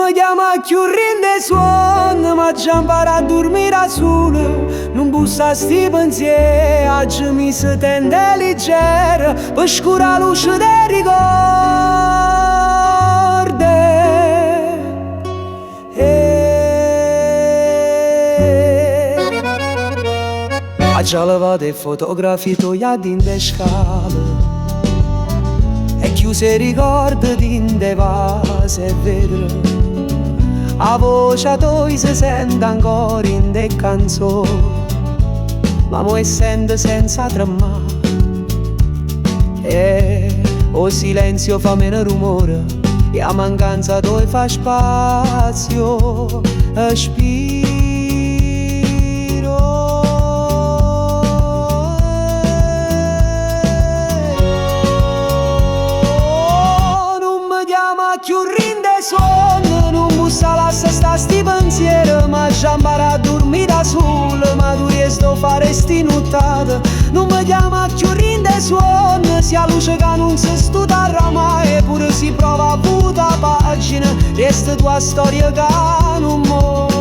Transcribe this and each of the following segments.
mi chiama più rinde suono, ma già impara a dormire da solo. Non bussa sti pensieri, oggi mi si tende leggera, per scura luce dei ricordi. A già levate e fotografie togliate in de scale e chiuse ricordi in de vasi e vetro. A voce tua si sente ancora in de canzoni, ma mo' essendo senza tremare. E o silenzio fa meno rumore, e a mancanza tua fa spazio e più rinde sonno, non bussa la sta sti pensieri, ma già impara a dormire da solo, ma tu riesci a fare sti nottate. Non mi chiama più rinde sonno, sia luce che non si studia mai, eppure si prova a buttare pagina, resta tua storia che non muore.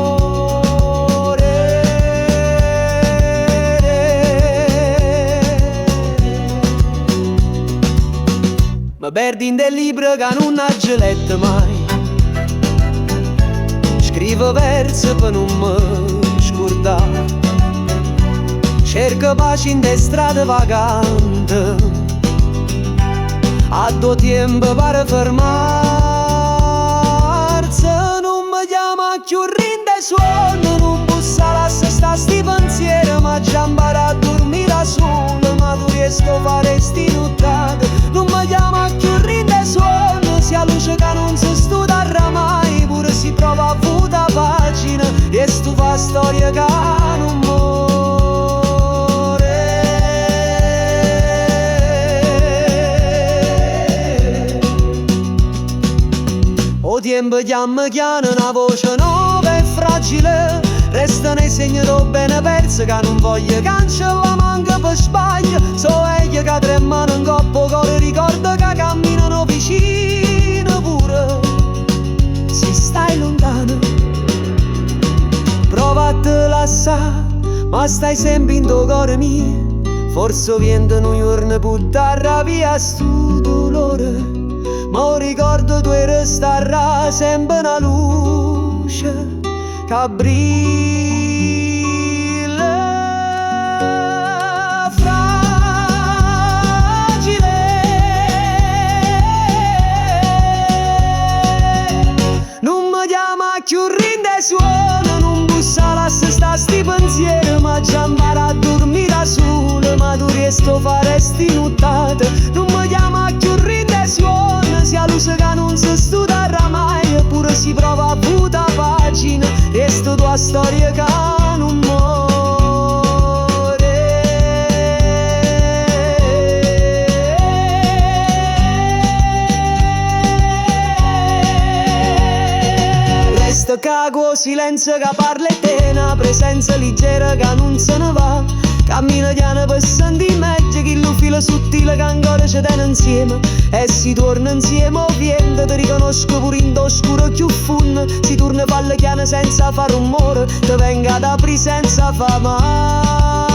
Mi perdi in del libro che non ha letto mai, scrivo versi per non mi scordare, cerco pace in de strade vaganti, a tuo tempo per fermarsi. Non mi chiama più rinde suono, non bussa la sta sti pensieri, ma già impara a dormire da solo, ma tu riesci a fare sti nottate. Non mi chiama più rinde suono, sia luce che non si studia mai, pure si prova a vuota pagina, e stu fa storia che non muore. O tempo chiama chiana, una voce nuova e fragile, resta nei segni do bene perso che non voglio cancellare manca per sbaglio. So io che tremano in coppo, cuore ricordo che camminano vicino pure se stai lontano. Prova a te lasciare, ma stai sempre in tuo cuore mio. Forse vento un giorno buttare via sto dolore, ma ricordo tu resterà sempre una luce che brilla fragile. Non mi chiama più rinde suono, non bussa la sta sti pensieri, ma già impara a dormire da solo, ma tu riesci a fare sti nottate. Non mi chiama più rinde suono, sia luce che non si studia mai, eppure si prova a vuota pagina, resta tua storia che non muore. Resta cago silenzio che parla e te, una presenza leggera che non se ne va, cammina piano per sentire meglio che lo filo sottile che ancora ci tiene insieme. E si torna insieme ovviamente, ti riconosco pure in oscuro più funno, si torna a palle chiana senza fare rumore, ti venga da aprire senza fare male.